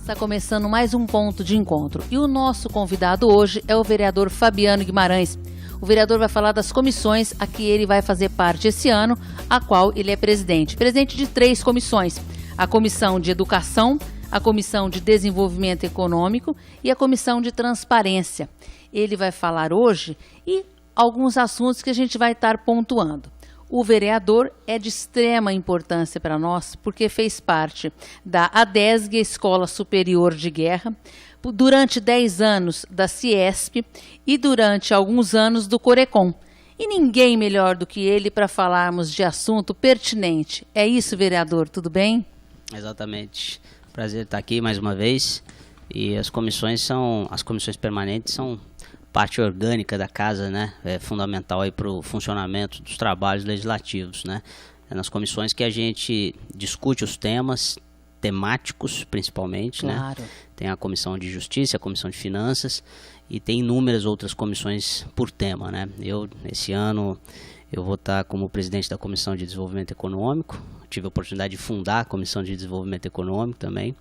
Está começando mais um ponto de encontro e o nosso convidado hoje é o vereador Fabiano Guimarães. O vereador vai falar das comissões a que ele vai fazer parte esse ano, a qual ele é presidente. Presidente de 3 comissões: a Comissão de Educação, a Comissão de Desenvolvimento Econômico e a Comissão de Transparência. Ele vai falar hoje e alguns assuntos que a gente vai estar pontuando. O vereador é de extrema importância para nós, porque fez parte da ADESG, Escola Superior de Guerra, durante 10 anos da Ciesp e durante alguns anos do Corecon. E ninguém melhor do que ele para falarmos de assunto pertinente. É isso, vereador, tudo bem? Exatamente. Prazer estar aqui mais uma vez. E as comissões permanentes são parte orgânica da casa, né? É fundamental aí para o funcionamento dos trabalhos legislativos, né? É nas comissões que a gente discute os temas temáticos, principalmente, claro, né? Tem a Comissão de Justiça, a Comissão de Finanças e tem inúmeras outras comissões por tema, né? Esse ano, eu vou estar como presidente da Comissão de Desenvolvimento Econômico. Tive a oportunidade de fundar a Comissão de Desenvolvimento Econômico também.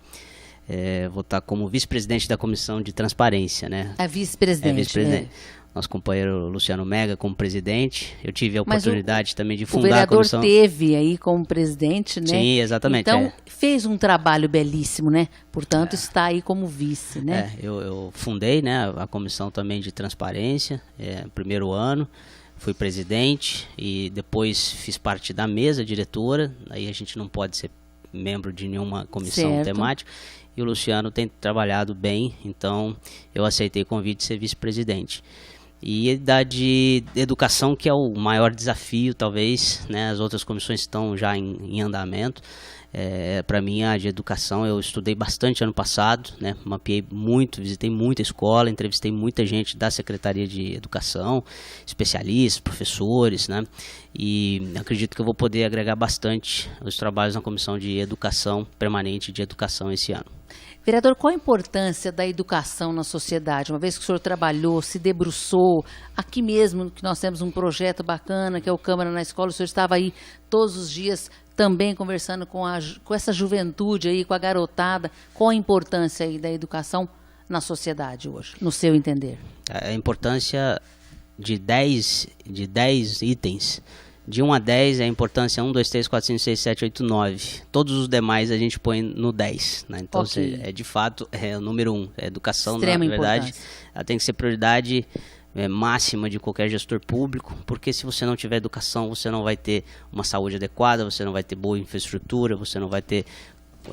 Vou estar como vice-presidente da Comissão de Transparência, né? A vice-presidente. Vice-presidente. Nosso companheiro Luciano Mega como presidente. Eu tive a oportunidade também de fundar a vereador comissão. Teve aí como presidente, né? Sim, exatamente. Então, fez um trabalho belíssimo, né? Portanto, está aí como vice, né? Eu fundei, né, a comissão também de transparência, primeiro ano. Fui presidente e depois fiz parte da mesa diretora. Aí a gente não pode ser membro de nenhuma comissão temática. E o Luciano tem trabalhado bem, então eu aceitei o convite de ser vice-presidente. E da de educação, que é o maior desafio, talvez, né? As outras comissões estão já em andamento. Para mim, a de educação, eu estudei bastante ano passado, né? Mapeei muito, visitei muita escola, entrevistei muita gente da Secretaria de Educação, especialistas, professores, né? E acredito que eu vou poder agregar bastante os trabalhos na Comissão de Educação Permanente de Educação esse ano. Vereador, qual a importância da educação na sociedade? Uma vez que o senhor trabalhou, se debruçou, aqui mesmo que nós temos um projeto bacana, que é o Câmara na Escola, o senhor estava aí todos os dias também conversando com essa juventude aí, com a garotada. Qual a importância aí da educação na sociedade hoje, no seu entender? A importância de 10 itens. De 1 a 10 é a importância 1, 2, 3, 4, 5, 6, 7, 8, 9. Todos os demais a gente põe no 10, né? Então, de fato, é o número 1. A educação, extrema na verdade, ela tem que ser prioridade máxima de qualquer gestor público, porque se você não tiver educação, você não vai ter uma saúde adequada, você não vai ter boa infraestrutura, você não vai ter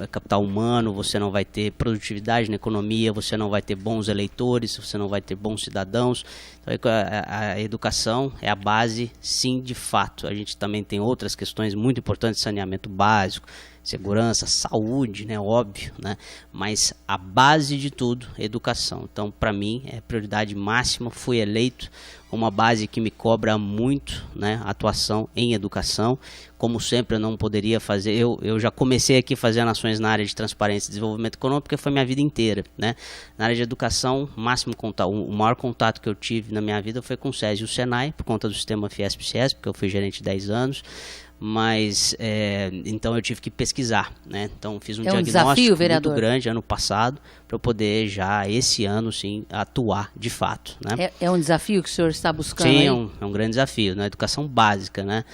capital humano, você não vai ter produtividade na economia, você não vai ter bons eleitores, você não vai ter bons cidadãos. Então, a educação é a base, sim, de fato. A gente também tem outras questões muito importantes, saneamento básico, segurança, saúde, né, óbvio, né? Mas a base de tudo é educação. Então, para mim, é prioridade máxima. Fui eleito uma base que me cobra muito, né, atuação em educação. Como sempre, eu não poderia fazer. Eu já comecei aqui fazendo ações na área de transparência e desenvolvimento econômico, porque foi minha vida inteira, né? Na área de educação, o maior contato que eu tive na minha vida foi com o SESI e o SENAI, por conta do sistema Fiesp-CIESP, porque eu fui gerente 10 anos. Mas, então eu tive que pesquisar, né? Então fiz um diagnóstico muito grande ano passado, para eu poder já esse ano, sim, atuar de fato, né? É um desafio que o senhor está buscando? Sim, aí? É um grande desafio, né? Educação básica, né?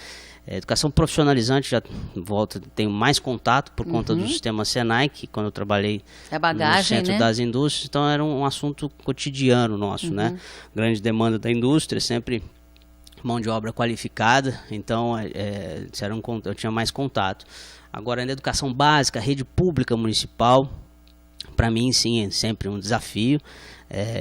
Educação profissionalizante, já tenho mais contato por conta do sistema Senai, que quando eu trabalhei no Centro, né, das Indústrias, então era um assunto cotidiano nosso, né? Grande demanda da indústria, sempre mão de obra qualificada, então eu tinha mais contato. Agora, na educação básica, rede pública municipal, para mim, sim, é sempre um desafio.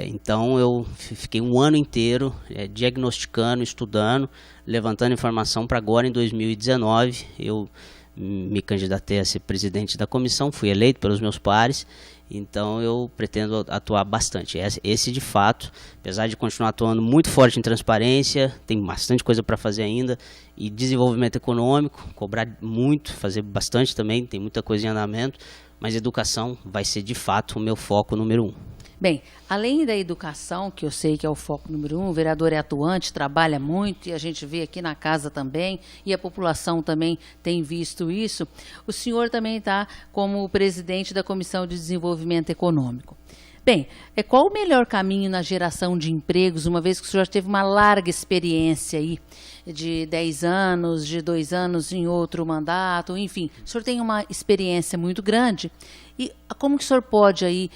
Então, eu fiquei um ano inteiro diagnosticando, estudando, levantando informação para agora, em 2019, eu me candidatei a ser presidente da comissão, fui eleito pelos meus pares. Então eu pretendo atuar bastante. Esse de fato, apesar de continuar atuando muito forte em transparência, tem bastante coisa para fazer ainda. E desenvolvimento econômico, cobrar muito, fazer bastante também, tem muita coisa em andamento. Mas educação vai ser de fato o meu foco número 1. Bem, além da educação, que eu sei que é o foco número 1, o vereador é atuante, trabalha muito, e a gente vê aqui na casa também, e a população também tem visto isso, o senhor também está como presidente da Comissão de Desenvolvimento Econômico. Bem, qual o melhor caminho na geração de empregos, uma vez que o senhor já teve uma larga experiência aí, de 10 anos, de 2 anos em outro mandato, enfim, o senhor tem uma experiência muito grande, e como que o senhor pode aí,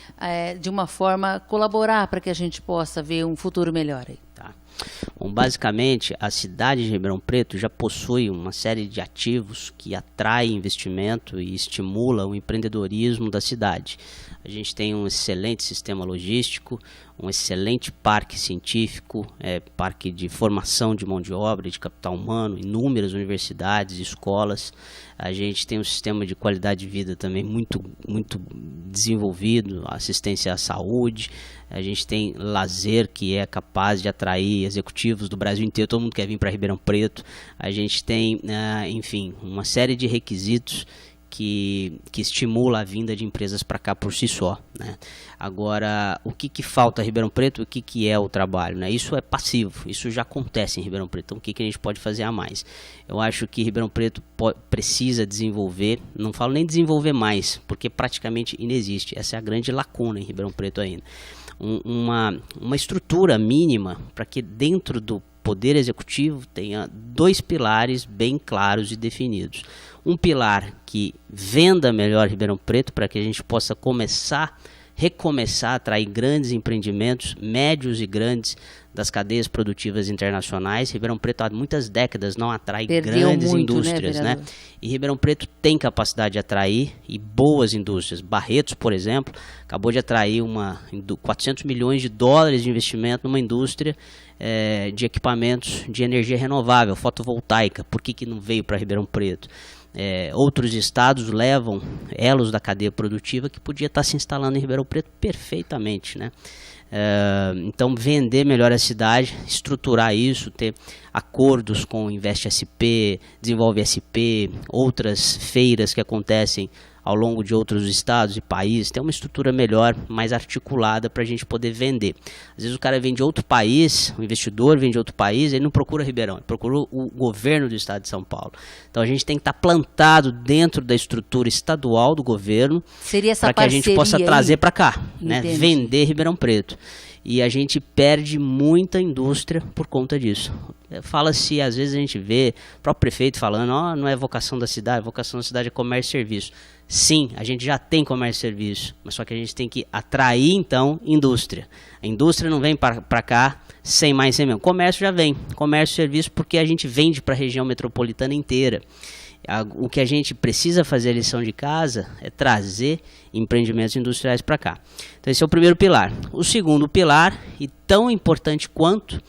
de uma forma, colaborar para que a gente possa ver um futuro melhor aí? Tá. Bom, basicamente, a cidade de Ribeirão Preto já possui uma série de ativos que atraem investimento e estimula o empreendedorismo da cidade. A gente tem um excelente sistema logístico, um excelente parque científico, parque de formação de mão de obra e de capital humano, inúmeras universidades, escolas. A gente tem um sistema de qualidade de vida também muito desenvolvido, assistência à saúde. A gente tem lazer que é capaz de atrair executivos do Brasil inteiro, todo mundo quer vir para Ribeirão Preto. A gente tem, enfim, uma série de requisitos que estimula a vinda de empresas para cá por si só, né? Agora, o que falta a Ribeirão Preto, o que é o trabalho, né? Isso é passivo, isso já acontece em Ribeirão Preto, então o que a gente pode fazer a mais? Eu acho que Ribeirão Preto precisa desenvolver, não falo nem desenvolver mais, porque praticamente inexiste, essa é a grande lacuna em Ribeirão Preto ainda. Uma estrutura mínima para que dentro do Poder Executivo tenha 2 pilares bem claros e definidos. Um pilar que venda melhor Ribeirão Preto para que a gente possa recomeçar a atrair grandes empreendimentos, médios e grandes das cadeias produtivas internacionais. Ribeirão Preto há muitas décadas não atrai grandes indústrias, né? E Ribeirão Preto tem capacidade de atrair e boas indústrias. Barretos, por exemplo, acabou de atrair 400 milhões de dólares de investimento numa indústria de equipamentos de energia renovável, fotovoltaica. Por que não veio para Ribeirão Preto? Outros estados levam elos da cadeia produtiva que podia estar se instalando em Ribeirão Preto perfeitamente, né? Então vender melhor a cidade, estruturar isso, ter acordos com Invest SP, Desenvolve SP, outras feiras que acontecem ao longo de outros estados e países, ter uma estrutura melhor, mais articulada para a gente poder vender. Às vezes o cara vem de outro país, o investidor vem de outro país, ele não procura Ribeirão, ele procura o governo do estado de São Paulo. Então a gente tem que estar plantado dentro da estrutura estadual do governo para que a gente possa trazer para cá, né? Vender Ribeirão Preto. E a gente perde muita indústria por conta disso. Fala-se, às vezes a gente vê o próprio prefeito falando, não é vocação da cidade, a vocação da cidade é comércio e serviço. Sim, a gente já tem comércio e serviço, mas só que a gente tem que atrair, então, indústria. A indústria não vem para cá sem mais, sem menos. Comércio já vem, comércio e serviço, porque a gente vende para a região metropolitana inteira. O que a gente precisa fazer a lição de casa é trazer empreendimentos industriais para cá. Então esse é o primeiro pilar. O segundo pilar, e tão importante quanto,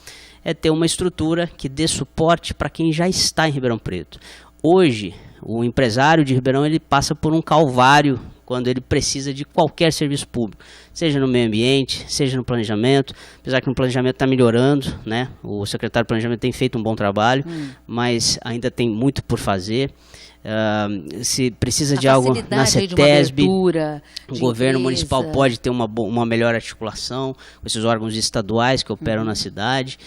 é ter uma estrutura que dê suporte para quem já está em Ribeirão Preto. Hoje, o empresário de Ribeirão ele passa por um calvário quando ele precisa de qualquer serviço público, seja no meio ambiente, seja no planejamento, apesar que no planejamento está melhorando, né? O secretário de planejamento tem feito um bom trabalho, mas ainda tem muito por fazer. Se precisa de algo na CETESB, o governo municipal pode ter uma melhor articulação com esses órgãos estaduais que operam na cidade,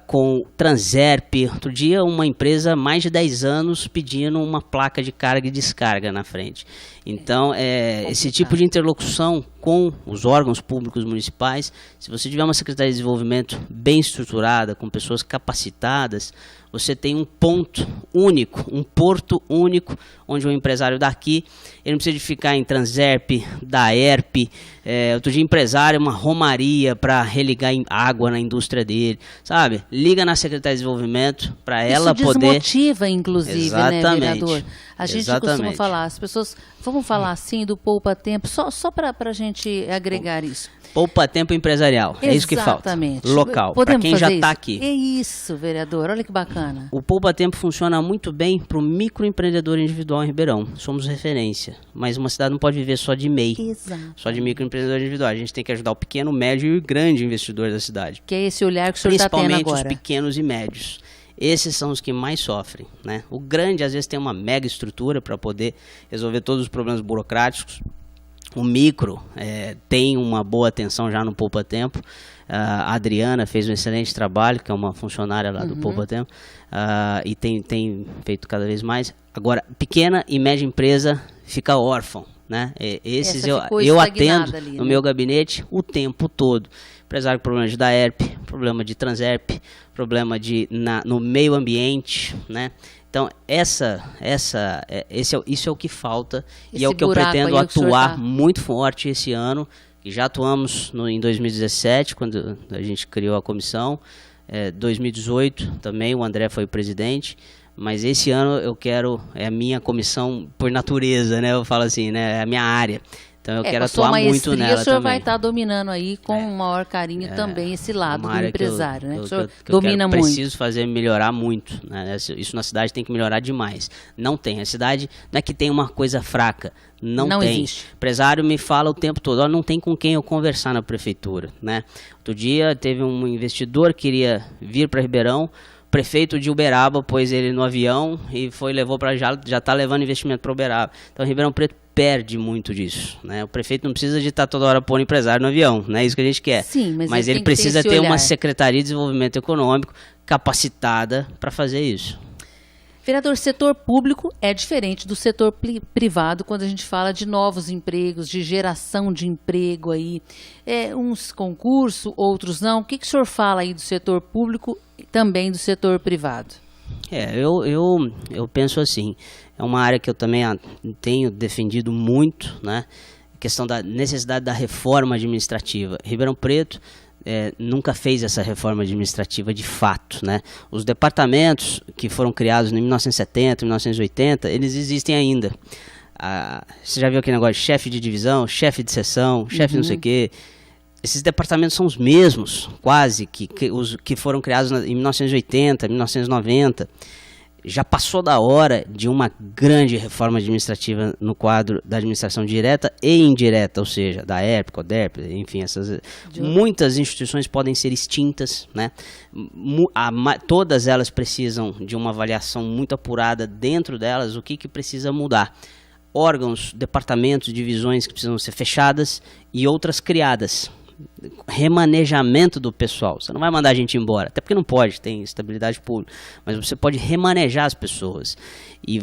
com Transerp. Outro dia uma empresa mais de 10 anos pedindo uma placa de carga e descarga na frente. Então esse tipo de interlocução com os órgãos públicos municipais, se você tiver uma Secretaria de Desenvolvimento bem estruturada, com pessoas capacitadas, você tem um ponto único, um porto único, onde o empresário daqui, ele não precisa de ficar em Transerp, Daerp, outro dia empresário, uma romaria para religar água na indústria dele, sabe? Liga na Secretaria de Desenvolvimento para ela poder... Isso desmotiva, inclusive, né, vereador? A gente costuma falar, as pessoas, vamos falar assim do poupa-tempo, só para a gente agregar isso. Poupa-tempo empresarial, é isso que falta. Exatamente. Local, para quem já está aqui. É isso, vereador, olha que bacana. O poupa-tempo funciona muito bem para o microempreendedor individual em Ribeirão. Somos referência, mas uma cidade não pode viver só de MEI, só de microempreendedor individual. A gente tem que ajudar o pequeno, médio e grande investidor da cidade. Que é esse olhar que o senhor está tendo agora. Principalmente os pequenos e médios. Esses são os que mais sofrem, né? O grande, às vezes, tem uma mega estrutura para poder resolver todos os problemas burocráticos. O micro tem uma boa atenção já no Poupa Tempo. A Adriana fez um excelente trabalho, que é uma funcionária lá do Poupa Tempo, e tem feito cada vez mais. Agora, pequena e média empresa fica órfão, né? Esses eu atendo ali, no meu gabinete o tempo todo. Empresário com problema de DAERP, problema de Transerp, problema no meio ambiente, né? Então, isso é o que falta e é o que eu pretendo atuar muito forte esse ano. E já atuamos em 2017, quando a gente criou a comissão. 2018 também, o André foi o presidente. Mas esse ano eu quero, é a minha comissão por natureza, né? Eu falo assim, né? É a minha área. Então eu quero atuar muito nela também. O senhor vai estar dominando aí com o maior carinho também esse lado do empresário, né? O senhor domina muito. Preciso melhorar muito, né? Isso na cidade tem que melhorar demais. Não tem. A cidade não é que tem uma coisa fraca. Não tem. Existe. O empresário me fala o tempo todo, não tem com quem eu conversar na prefeitura, né? Outro dia teve um investidor que queria vir para Ribeirão. O prefeito de Uberaba pôs ele no avião e levou para já está levando investimento para Uberaba. Então Ribeirão Preto perde muito disso, né? O prefeito não precisa de estar toda hora pondo empresário no avião, não é isso que a gente quer. Sim, mas ele precisa ter uma Secretaria de Desenvolvimento Econômico capacitada para fazer isso. Vereador, setor público é diferente do setor privado quando a gente fala de novos empregos, de geração de emprego aí. Uns concurso, outros não. O que o senhor fala aí do setor público e também do setor privado? Eu penso assim, é uma área que eu também tenho defendido muito, né? A questão da necessidade da reforma administrativa. Ribeirão Preto nunca fez essa reforma administrativa de fato, né? Os departamentos que foram criados em 1970, 1980, eles existem ainda. Você já viu aquele negócio de chefe de divisão, chefe de seção, chefe não sei o quê? Esses departamentos são os mesmos, quase, os que foram criados em 1980, 1990. Já passou da hora de uma grande reforma administrativa no quadro da administração direta e indireta, ou seja, da ERP, CODERP, enfim, muitas instituições podem ser extintas, né? Todas elas precisam de uma avaliação muito apurada dentro delas, o que precisa mudar. Órgãos, departamentos, divisões que precisam ser fechadas e outras criadas. Remanejamento do pessoal. Você não vai mandar a gente embora, até porque não pode, tem estabilidade pública, mas você pode remanejar as pessoas. E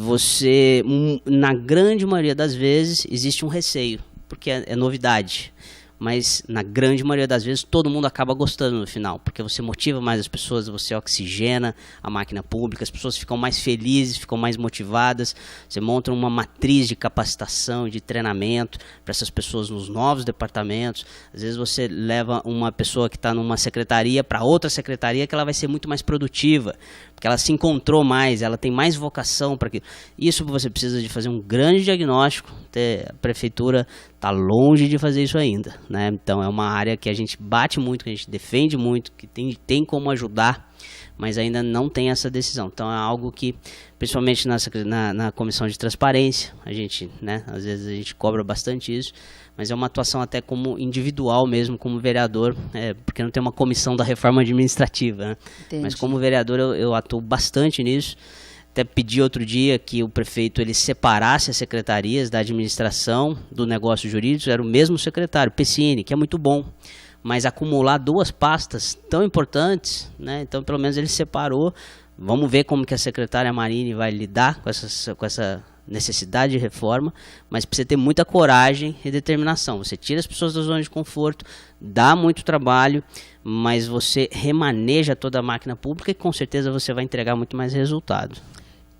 na grande maioria das vezes, existe um receio, porque é novidade. Mas na grande maioria das vezes todo mundo acaba gostando no final, porque você motiva mais as pessoas, você oxigena a máquina pública, as pessoas ficam mais felizes, ficam mais motivadas, você monta uma matriz de capacitação e de treinamento para essas pessoas nos novos departamentos. Às vezes você leva uma pessoa que está numa secretaria para outra secretaria que ela vai ser muito mais produtiva, porque ela se encontrou mais, ela tem mais vocação para aquilo. Isso você precisa de fazer um grande diagnóstico, a prefeitura está longe de fazer isso ainda, né? Então é uma área que a gente bate muito, que a gente defende muito, que tem como ajudar, mas ainda não tem essa decisão. Então é algo que, principalmente na comissão de transparência, a gente, né, às vezes a gente cobra bastante isso, mas é uma atuação até como individual mesmo, como vereador, porque não tem uma comissão da reforma administrativa, né? Mas como vereador eu atuo bastante nisso. Até pedi outro dia que o prefeito ele separasse as secretarias da administração do negócio jurídico, era o mesmo secretário, Pessini, que é muito bom, mas acumular duas pastas tão importantes, né? Então pelo menos ele separou. Vamos ver como que a secretária Marine vai lidar com essa necessidade de reforma, mas precisa ter muita coragem e determinação. Você tira as pessoas da zona de conforto, dá muito trabalho, mas você remaneja toda a máquina pública e com certeza você vai entregar muito mais resultado.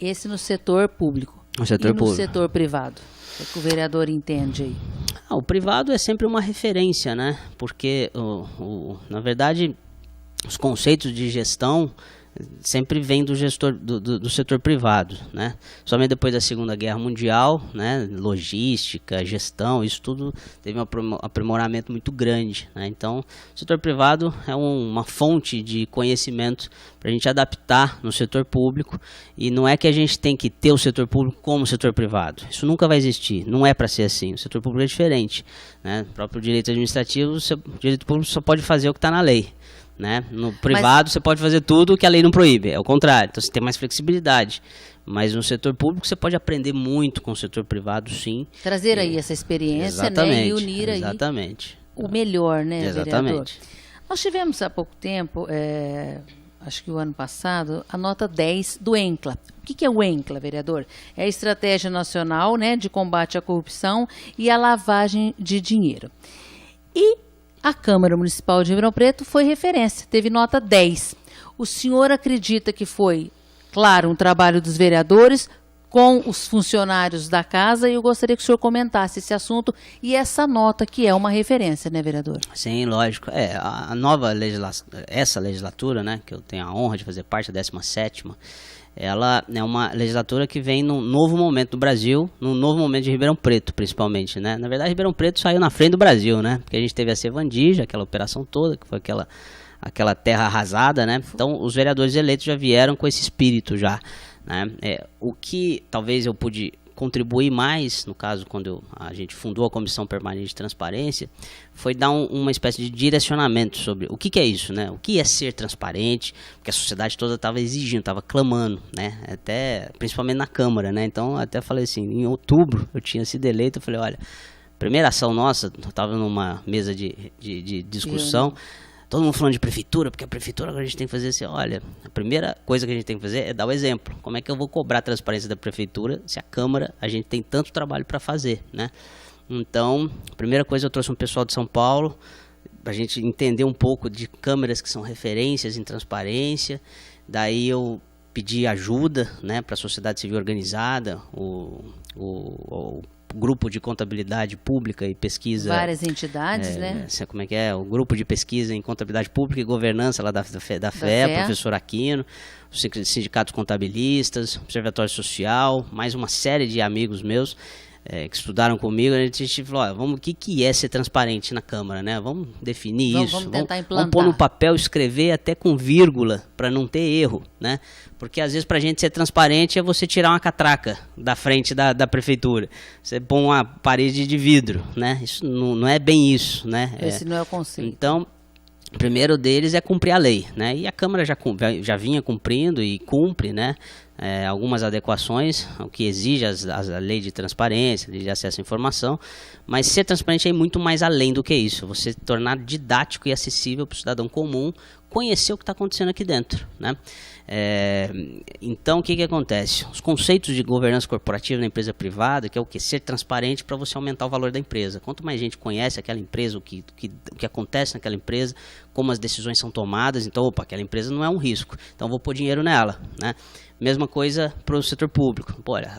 Esse no setor público. No setor privado? O que o vereador entende aí? O privado é sempre uma referência, né? Porque, na verdade, os conceitos de gestão sempre vem do gestor do setor privado, né? Somente depois da Segunda Guerra Mundial, né? Logística, gestão, isso tudo teve um aprimoramento muito grande, né? Então, o setor privado é uma fonte de conhecimento para a gente adaptar no setor público, e não é que a gente tem que ter o setor público como o setor privado. Isso nunca vai existir, não é para ser assim. O setor público é diferente, né? O próprio direito administrativo, o direito público só pode fazer o que está na lei. né? No privado você pode fazer tudo que a lei não proíbe, é o contrário, então você tem mais flexibilidade. Mas no setor público você pode aprender muito com o setor privado, sim. Trazer aí essa experiência, né? E unir aí o melhor, né, vereador? Nós tivemos há pouco tempo, acho que o ano passado, a nota 10 do ENCLA. O que é o ENCLA, vereador? É a Estratégia Nacional, né, de Combate à Corrupção e à Lavagem de Dinheiro. E a Câmara Municipal de Ribeirão Preto foi referência, teve nota 10. O senhor acredita que foi, claro, um trabalho dos vereadores com os funcionários da casa, e eu gostaria que o senhor comentasse esse assunto e essa nota que é uma referência, né, vereador? Sim, lógico. A nova essa legislatura, né, que eu tenho a honra de fazer parte, a 17ª, ela é uma legislatura que vem num novo momento do Brasil, num novo momento de Ribeirão Preto, principalmente, né? Na verdade, Ribeirão Preto saiu na frente do Brasil, né? Porque a gente teve a Sevandija, aquela operação toda, que foi aquela terra arrasada, né? Então, os vereadores eleitos já vieram com esse espírito já, né? O que talvez eu pude contribuir mais, no caso, quando a gente fundou a Comissão Permanente de Transparência, foi dar uma espécie de direcionamento sobre o que é isso, né? O que é ser transparente, porque a sociedade toda estava exigindo, estava clamando, né? Até, principalmente na Câmara, né? Então, até falei assim, em outubro eu tinha sido eleito, eu falei, olha, primeira ação nossa, eu estava numa mesa de discussão, todo mundo falando de prefeitura, porque a prefeitura agora a gente tem que fazer assim, olha, a primeira coisa que a gente tem que fazer é dar o exemplo. Como é que eu vou cobrar a transparência da prefeitura se a Câmara, a gente tem tanto trabalho para fazer, né? Então, a primeira coisa, eu trouxe um pessoal de São Paulo, para a gente entender um pouco de câmaras que são referências em transparência. Daí eu pedi ajuda, né, para a sociedade civil organizada, o grupo de contabilidade pública e pesquisa. Várias entidades, né? Como é que é? O grupo de pesquisa em contabilidade pública e governança lá da FEA, professor Aquino, os sindicatos contabilistas, Observatório Social, mais uma série de amigos meus que estudaram comigo. A gente falou, o que é ser transparente na Câmara, né? Vamos definir isso. Vamos tentar implantar. Vamos pôr no papel, escrever até com vírgula, para não ter erro, né? Porque às vezes para a gente ser transparente é você tirar uma catraca da frente da prefeitura. Você põe uma parede de vidro, né? Isso não é bem isso, né? Esse não é o conceito. Então, o primeiro deles é cumprir a lei, né? E a Câmara já vinha cumprindo e cumpre, né? Algumas adequações, o que exige a lei de transparência, lei de acesso à informação, mas ser transparente é muito mais além do que isso. Você tornar didático e acessível para o cidadão comum conhecer o que está acontecendo aqui dentro, né? Então, o que acontece? Os conceitos de governança corporativa na empresa privada, que é o que? Ser transparente para você aumentar o valor da empresa. Quanto mais gente conhece aquela empresa, o que acontece naquela empresa, como as decisões são tomadas, então, aquela empresa não é um risco, então vou pôr dinheiro nela, né? Mesma coisa para o setor público. Olha,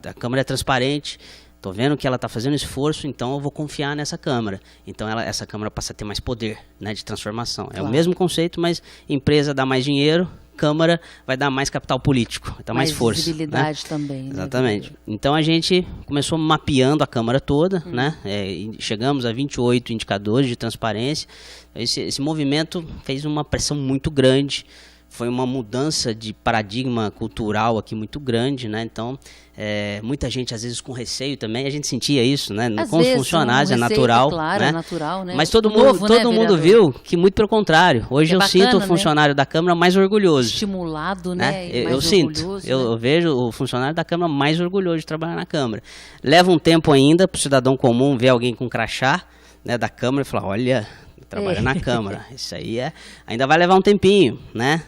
a Câmara é transparente, estou vendo que ela está fazendo esforço, então eu vou confiar nessa Câmara. Então essa Câmara passa a ter mais poder, né, de transformação. É o mesmo conceito, mas empresa dá mais dinheiro, Câmara vai dar mais capital político, vai dar mais força. Visibilidade, né? Também. Né? Exatamente. Então a gente começou mapeando a Câmara toda, né? Chegamos a 28 indicadores de transparência. Esse movimento fez uma pressão muito grande. Foi uma mudança de paradigma cultural aqui muito grande, né? Então, muita gente, às vezes, com receio também. A gente sentia isso, né? Com os funcionários, é natural. Claro, né? É natural, né? Mas todo mundo viu que, muito pelo contrário. Hoje eu sinto o funcionário da Câmara mais orgulhoso. Estimulado, né? Eu sinto. Eu vejo o funcionário da Câmara mais orgulhoso de trabalhar na Câmara. Leva um tempo ainda para o cidadão comum ver alguém com crachá, né, da Câmara e falar, olha, trabalha na Câmara. Isso aí ainda vai levar um tempinho, né?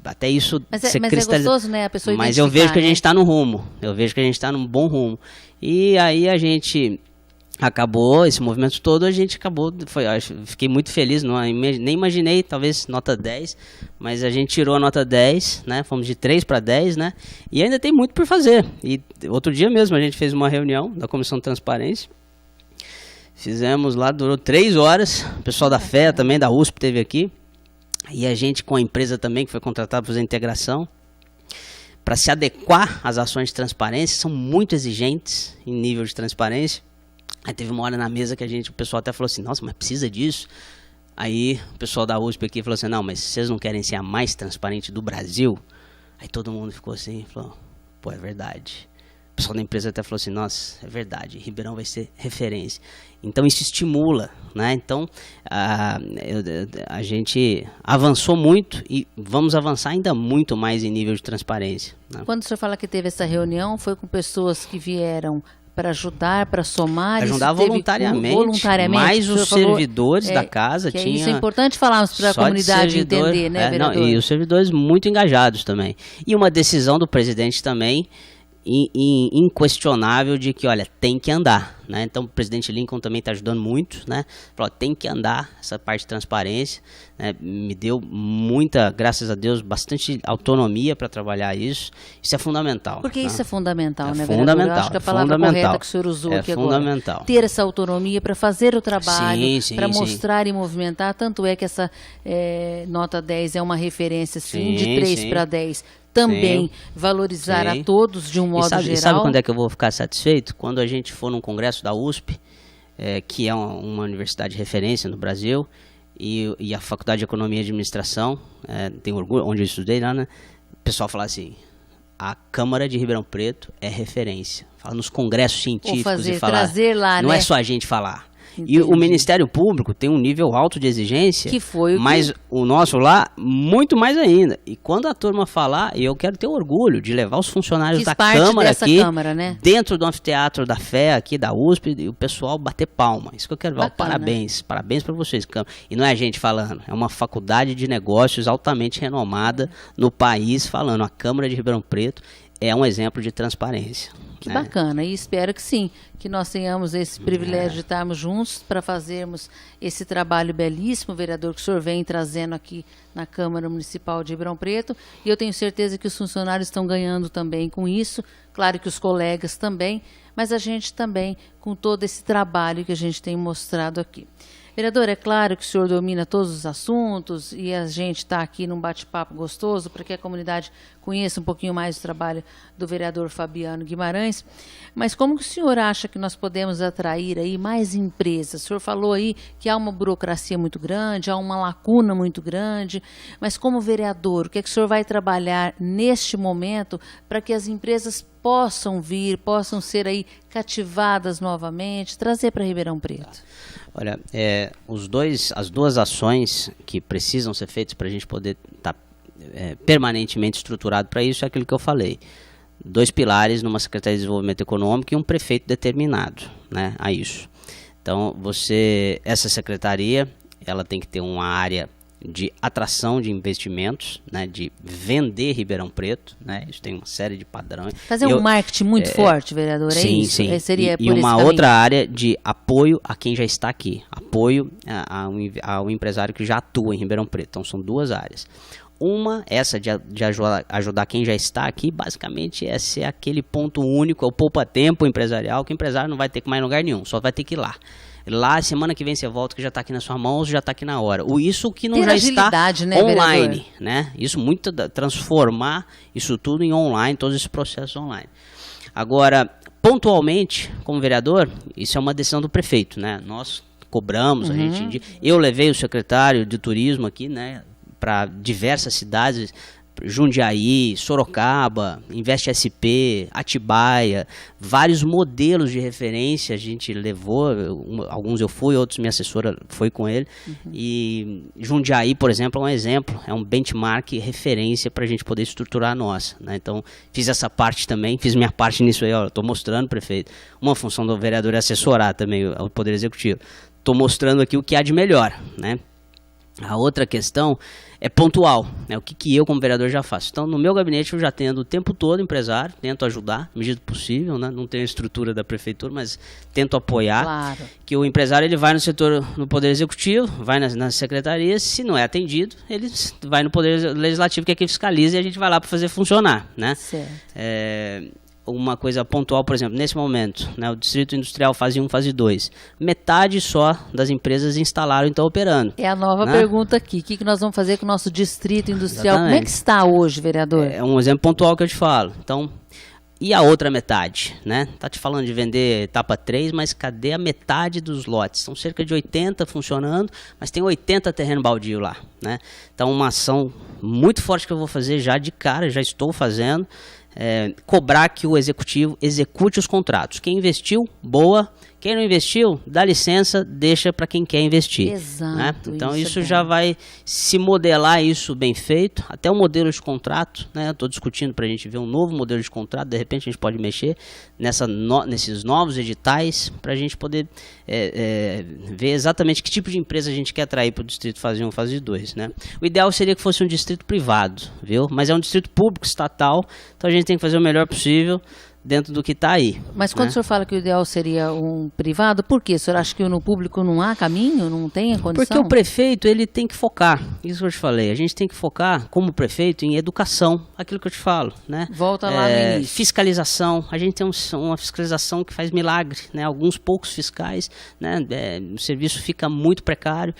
Até isso ser cristalizado. É gostoso, né? A pessoa Mas eu vejo que a gente está no rumo. Eu vejo que a gente está num bom rumo. E aí a gente acabou, esse movimento todo, a gente acabou, fiquei muito feliz, nem imaginei, talvez nota 10, mas a gente tirou a nota 10, né? Fomos de 3 para 10, né? E ainda tem muito por fazer. E outro dia mesmo a gente fez uma reunião da Comissão de Transparência. Fizemos lá, durou 3 horas, o pessoal da FEA também, da USP esteve aqui, e a gente com a empresa também, que foi contratada para fazer a integração, para se adequar às ações de transparência, são muito exigentes em nível de transparência. Aí teve uma hora na mesa que o pessoal até falou assim, nossa, mas precisa disso? Aí o pessoal da USP aqui falou assim, não, mas vocês não querem ser a mais transparente do Brasil? Aí todo mundo ficou assim, falou, pô, é verdade. pessoal da empresa até falou assim, nossa, é verdade, Ribeirão vai ser referência. Então isso estimula, né? Então a gente avançou muito e vamos avançar ainda muito mais em nível de transparência, né? Quando o senhor fala que teve essa reunião, foi com pessoas que vieram para ajudar, para somar? Ajudar voluntariamente, mais os servidores da casa. Isso é importante falarmos para a comunidade entender, né, vereador? Não, e os servidores muito engajados também. E uma decisão do presidente também, inquestionável, de que, olha, tem que andar, né? Então o presidente Lincoln também está ajudando muito, né? Falou, tem que andar essa parte de transparência, né? Me deu muita, graças a Deus, bastante autonomia para trabalhar isso. Isso é fundamental. Porque né? isso é fundamental, né, vereador? Fundamental. Eu acho que a palavra correta que o senhor usou aqui fundamental. Agora. Ter essa autonomia para fazer o trabalho, para sim. mostrar e movimentar. Tanto é que essa nota 10 é uma referência, sim, de 3 para 10. Também valorizar a todos de um modo geral. E sabe quando é que eu vou ficar satisfeito? Quando a gente for num congresso da USP, que é uma universidade de referência no Brasil, e a Faculdade de Economia e Administração, tem orgulho, onde eu estudei lá, né? O pessoal fala assim, a Câmara de Ribeirão Preto é referência. Fala nos congressos científicos e falar, trazer lá, não né? é só a gente falar. Entendi. E o Ministério Público tem um nível alto de exigência, que foi mas o nosso lá, muito mais ainda. E quando a turma falar, eu quero ter orgulho de levar os funcionários da Câmara aqui, né? dentro do anfiteatro da FE, aqui da USP, e o pessoal bater palma. Isso que eu quero ver. Parabéns para vocês, Câmara. E não é a gente falando, é uma faculdade de negócios altamente renomada no país falando. A Câmara de Ribeirão Preto é um exemplo de transparência. Que bacana, e espero que sim, que nós tenhamos esse privilégio de estarmos juntos para fazermos esse trabalho belíssimo, vereador, que o senhor vem trazendo aqui na Câmara Municipal de Ribeirão Preto, e eu tenho certeza que os funcionários estão ganhando também com isso, claro que os colegas também, mas a gente também com todo esse trabalho que a gente tem mostrado aqui. Vereador, é claro que o senhor domina todos os assuntos e a gente está aqui num bate-papo gostoso para que a comunidade conheça um pouquinho mais do trabalho do vereador Fabiano Guimarães, mas como que o senhor acha que nós podemos atrair aí mais empresas? O senhor falou aí que há uma burocracia muito grande, há uma lacuna muito grande, mas como vereador, o que é que o senhor vai trabalhar neste momento para que as empresas possam vir, possam ser aí cativadas novamente, trazer para Ribeirão Preto? Olha, as duas ações que precisam ser feitas para a gente poder estar permanentemente estruturado para isso é aquilo que eu falei. 2 pilares numa Secretaria de Desenvolvimento Econômico e um prefeito determinado, né, a isso. Então, essa secretaria, ela tem que ter uma área de atração de investimentos, né, de vender Ribeirão Preto, né, isso tem uma série de padrões. Fazer um marketing muito forte, vereador, sim, isso? Sim, seria e uma outra área de apoio a quem já está aqui, apoio ao empresário que já atua em Ribeirão Preto. Então são 2 áreas. Uma, essa de ajudar quem já está aqui, basicamente é ser aquele ponto único, é o poupa-tempo empresarial, que o empresário não vai ter que ir mais em lugar nenhum, só vai ter que ir lá. Lá, semana que vem você volta, que já está aqui na sua mão, já está aqui na hora. Isso que não já está online, vereador, né? Isso muito, transformar isso tudo em online, todos esses processos online. Agora, pontualmente, como vereador, isso é uma decisão do prefeito, né? Nós cobramos, eu levei o secretário de turismo aqui, né, para diversas cidades, Jundiaí, Sorocaba, Invest SP, Atibaia, vários modelos de referência a gente levou, alguns eu fui, outros minha assessora foi com ele, e Jundiaí, por exemplo, é um exemplo, é um benchmark referência para a gente poder estruturar a nossa, né? Então, fiz essa parte também, fiz minha parte nisso aí, estou mostrando, prefeito, uma função do vereador é assessorar também o Poder Executivo, estou mostrando aqui o que há de melhor, né? A outra questão é pontual, né? O que eu como vereador já faço. Então, no meu gabinete eu já atendo o tempo todo empresário, tento ajudar, na medida do possível, né? Não tenho a estrutura da prefeitura, mas tento apoiar. Claro. Que o empresário ele vai no setor, no Poder Executivo, vai nas secretarias, se não é atendido, ele vai no Poder Legislativo, que é quem fiscaliza, e a gente vai lá para fazer funcionar, né? Certo. Uma coisa pontual, por exemplo, nesse momento, né, o Distrito Industrial fase 1, fase 2, metade só das empresas instalaram e estão operando. É a nova pergunta aqui, o que nós vamos fazer com o nosso Distrito Industrial? Exatamente. Como é que está hoje, vereador? É um exemplo pontual que eu te falo. Então, e a outra metade, né? Tá te falando de vender etapa 3, mas cadê a metade dos lotes? São cerca de 80 funcionando, mas tem 80 terreno baldio lá, né? Então, uma ação muito forte que eu vou fazer já de cara, já estou fazendo, cobrar que o executivo execute os contratos. Quem investiu, boa. Quem não investiu, dá licença, deixa para quem quer investir. Exato. Né? Então isso já vai se modelar isso bem feito, até o modelo de contrato, né? Estou discutindo para a gente ver um novo modelo de contrato, de repente a gente pode mexer nesses novos editais, para a gente poder ver exatamente que tipo de empresa a gente quer atrair para o Distrito Fase 1, Fase 2. Né? O ideal seria que fosse um distrito privado, viu? Mas é um distrito público, estatal, então a gente tem que fazer o melhor possível dentro do que está aí. Mas quando né? o senhor fala que o ideal seria um privado, por quê? O senhor acha que no público não há caminho, não tem a condição? Porque o prefeito, ele tem que focar, isso que eu te falei, a gente tem que focar como prefeito em educação, aquilo que eu te falo, né? Volta lá no início. Fiscalização, a gente tem uma fiscalização que faz milagre, né? Alguns poucos fiscais, né? O serviço fica muito precário,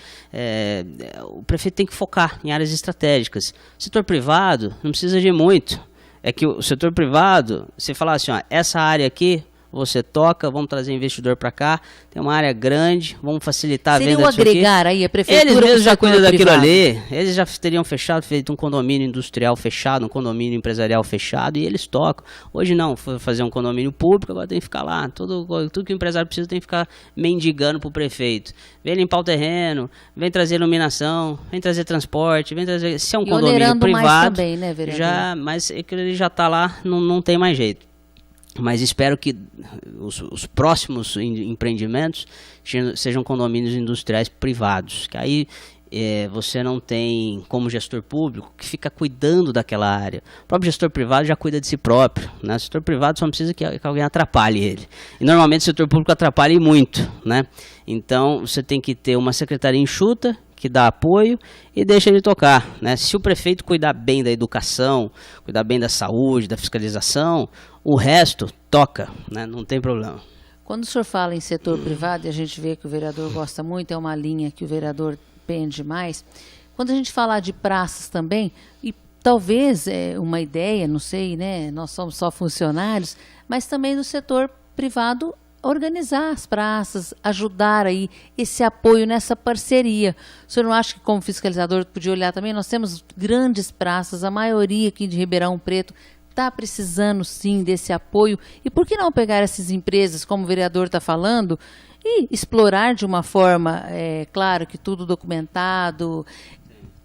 o prefeito tem que focar em áreas estratégicas. Setor privado não precisa de muito. É que o setor privado, você falar assim, ó, essa área aqui, você toca, vamos trazer investidor para cá, tem uma área grande, vamos facilitar a venda disso aqui. Seria o agregar aí a prefeitura. Eles mesmos já cuidam daquilo privado. ali, eles já teriam fechado, feito um condomínio industrial fechado, um condomínio empresarial fechado, e eles tocam. Hoje não, foi fazer um condomínio público, agora tem que ficar lá, tudo que o empresário precisa tem que ficar mendigando pro prefeito. Vem limpar o terreno, vem trazer iluminação, vem trazer transporte, vem trazer... Se é um condomínio privado, mais também, né, vereador? mas ele já está lá, não tem mais jeito. Mas espero que os próximos empreendimentos sejam condomínios industriais privados, que aí você não tem, como gestor público, que fica cuidando daquela área. O próprio gestor privado já cuida de si próprio, né? O setor privado só não precisa que alguém atrapalhe ele. E normalmente o setor público atrapalha muito, né? Então você tem que ter uma secretaria enxuta, que dá apoio e deixa ele tocar, né? Se o prefeito cuidar bem da educação, cuidar bem da saúde, da fiscalização, o resto toca, né? Não tem problema. Quando o senhor fala em setor privado, e a gente vê que o vereador gosta muito, é uma linha que o vereador pende mais, quando a gente falar de praças também, e talvez uma ideia, não sei, né? Nós somos só funcionários, mas também do setor privado organizar as praças, ajudar aí esse apoio nessa parceria. O senhor não acha que como fiscalizador podia olhar também? Nós temos grandes praças, a maioria aqui de Ribeirão Preto está precisando sim desse apoio. E por que não pegar essas empresas, como o vereador está falando, e explorar de uma forma, claro que tudo documentado,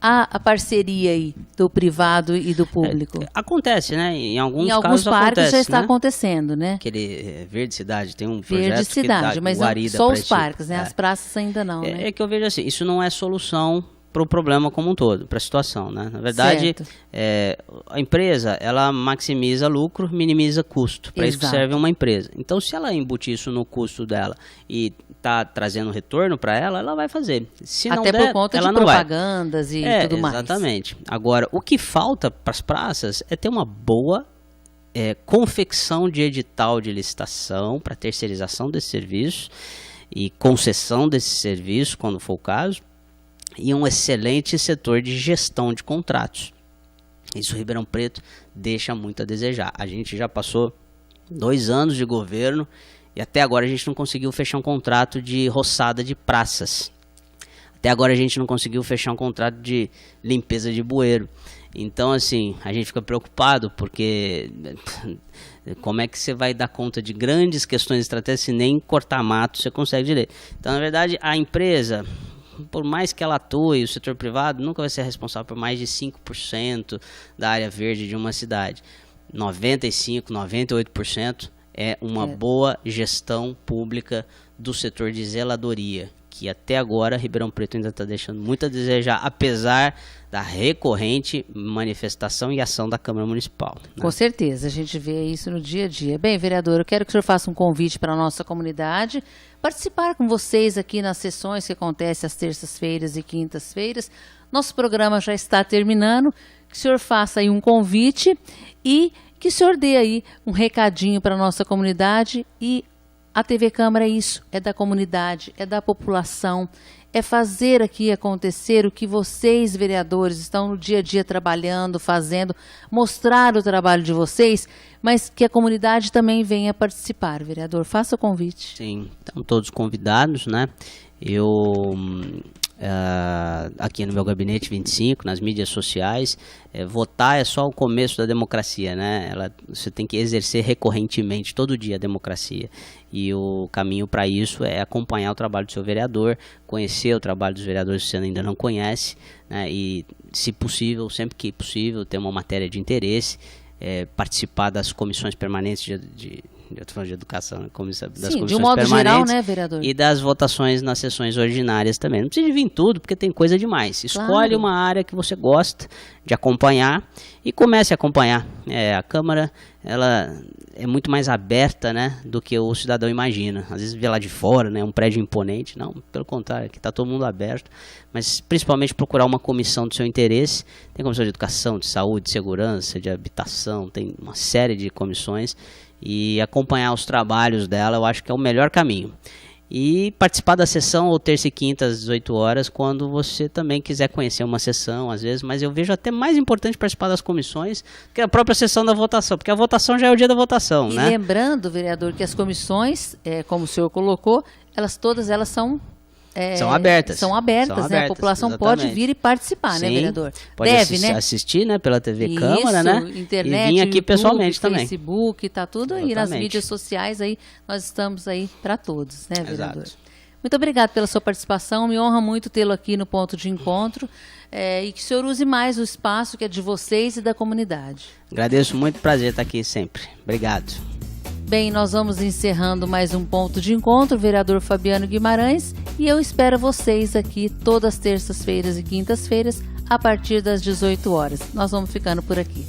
a parceria aí do privado e do público? Acontece, né? Em alguns parques acontece, já está né? acontecendo, né? Aquele Verde Cidade tem um projeto Verde Cidade, que mas guarida só pra os esse- parques, né? As praças ainda não, né? É que eu vejo assim, isso não é solução para o problema como um todo, para a situação, né? Na verdade, Certo. a empresa, ela maximiza lucro, minimiza custo. Para isso que Exato. serve uma empresa. Então, se ela embutir isso no custo dela e está trazendo retorno para ela, ela vai fazer. Se não Até der, por conta ela de não vai. propagandas e tudo mais. Exatamente. Agora, o que falta para as praças é ter uma boa confecção de edital de licitação para terceirização desse serviço e concessão desse serviço, quando for o caso, e um excelente setor de gestão de contratos. Isso Ribeirão Preto deixa muito a desejar. A gente já passou 2 anos de governo e até agora a gente não conseguiu fechar um contrato de roçada de praças. Até agora a gente não conseguiu fechar um contrato de limpeza de bueiro. Então, assim, a gente fica preocupado porque como é que você vai dar conta de grandes questões estratégicas se nem cortar mato você consegue direito? Então, na verdade, a empresa, por mais que ela atue, o setor privado nunca vai ser responsável por mais de 5% da área verde de uma cidade. 95%, 98% é uma boa gestão pública do setor de zeladoria, que até agora Ribeirão Preto ainda está deixando muito a desejar, apesar da recorrente manifestação e ação da Câmara Municipal. Né? Com certeza, a gente vê isso no dia a dia. Bem, vereador, eu quero que o senhor faça um convite para a nossa comunidade, participar com vocês aqui nas sessões que acontecem às terças-feiras e quintas-feiras. Nosso programa já está terminando, que o senhor faça aí um convite e que o senhor dê aí um recadinho para a nossa comunidade. E a TV Câmara é isso, é da comunidade, é da população, é fazer aqui acontecer o que vocês, vereadores, estão no dia a dia trabalhando, fazendo, mostrar o trabalho de vocês, mas que a comunidade também venha participar. Vereador, faça o convite. Sim, estão todos convidados, né? aqui no meu gabinete 25, nas mídias sociais. Votar é só o começo da democracia, né? Você tem que exercer recorrentemente, todo dia, a democracia. E o caminho para isso é acompanhar o trabalho do seu vereador, conhecer o trabalho dos vereadores que você ainda não conhece, né? E, se possível, sempre que possível, ter uma matéria de interesse, participar das comissões permanentes eu estou falando de educação, das comissões de um modo permanentes, geral, né, vereador? E das votações nas sessões ordinárias também. Não precisa vir em tudo, porque tem coisa demais. Escolhe uma área que você gosta de acompanhar e comece a acompanhar. A Câmara, ela é muito mais aberta, né, do que o cidadão imagina. Às vezes vê lá de fora, né, um prédio imponente. Não, pelo contrário, aqui está todo mundo aberto. Mas principalmente procurar uma comissão do seu interesse. Tem comissão de educação, de saúde, de segurança, de habitação, tem uma série de comissões. E acompanhar os trabalhos dela, eu acho que é o melhor caminho. E participar da sessão ou terça e quinta às 18 horas, quando você também quiser conhecer uma sessão, às vezes, mas eu vejo até mais importante participar das comissões que a própria sessão da votação, porque a votação já é o dia da votação, né? E lembrando, vereador, que as comissões, como o senhor colocou, todas elas são abertas. São abertas, né? A população pode vir e participar, né, vereador? Pode assistir, né, pela TV Câmara, né? Internet, e vir aqui YouTube, pessoalmente também. Facebook, tá tudo aí nas mídias sociais aí, nós estamos aí para todos, né, vereador? Exato. Muito obrigado pela sua participação, me honra muito tê-lo aqui no Ponto de Encontro e que o senhor use mais o espaço que é de vocês e da comunidade. Agradeço muito, prazer estar aqui sempre. Obrigado. Bem, nós vamos encerrando mais um Ponto de Encontro, vereador Fabiano Guimarães, e eu espero vocês aqui todas as terças-feiras e quintas-feiras, a partir das 18 horas. Nós vamos ficando por aqui.